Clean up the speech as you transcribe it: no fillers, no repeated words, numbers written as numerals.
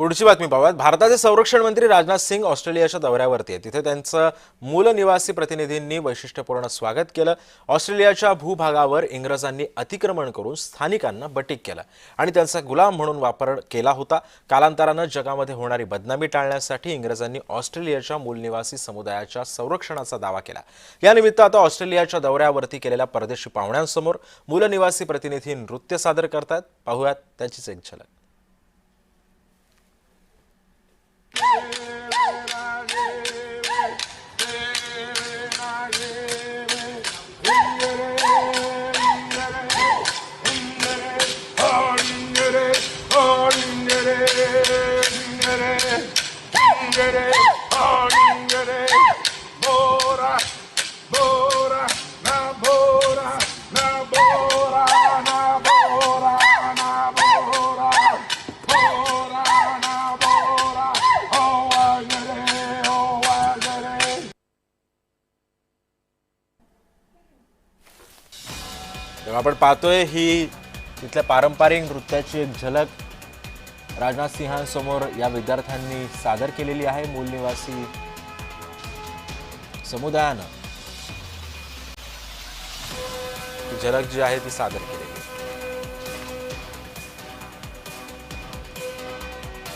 पुढची बातमी पाहूयात। भारताचे संरक्षण मंत्री राजनाथ सिंग ऑस्ट्रेलियाच्या दौऱ्यावरती आहेत। तिथे त्यांचं मूल निवासी प्रतिनिधींनी वैशिष्ट्यपूर्ण स्वागत केलं। ऑस्ट्रेलियाच्या भूभागावर इंग्रजांनी अतिक्रमण करून स्थानिकांना बटीक केलं आणि त्यांचा गुलाम म्हणून वापर केला होता। कालांतरानं जगामध्ये होणारी बदनामी टाळण्यासाठी इंग्रजांनी ऑस्ट्रेलियाच्या मूलनिवासी समुदायाच्या संरक्षणाचा दावा केला। यानिमित्त आता ऑस्ट्रेलियाच्या दौऱ्यावरती केलेल्या परदेशी पाहुण्यांसमोर मूलनिवासी प्रतिनिधी नृत्य सादर करतात। पाहूयात त्याचीच एक झलक। आपण पाहतोय ही तिथल्या पारंपरिक नृत्याची एक झलक राजनाथ सिंहांसमोर या विद्यार्थ्यांनी सादर केलेली आहे। मूलनिवासी समुदायानं ही झलक जी आहे ती सादर केलेली आहे।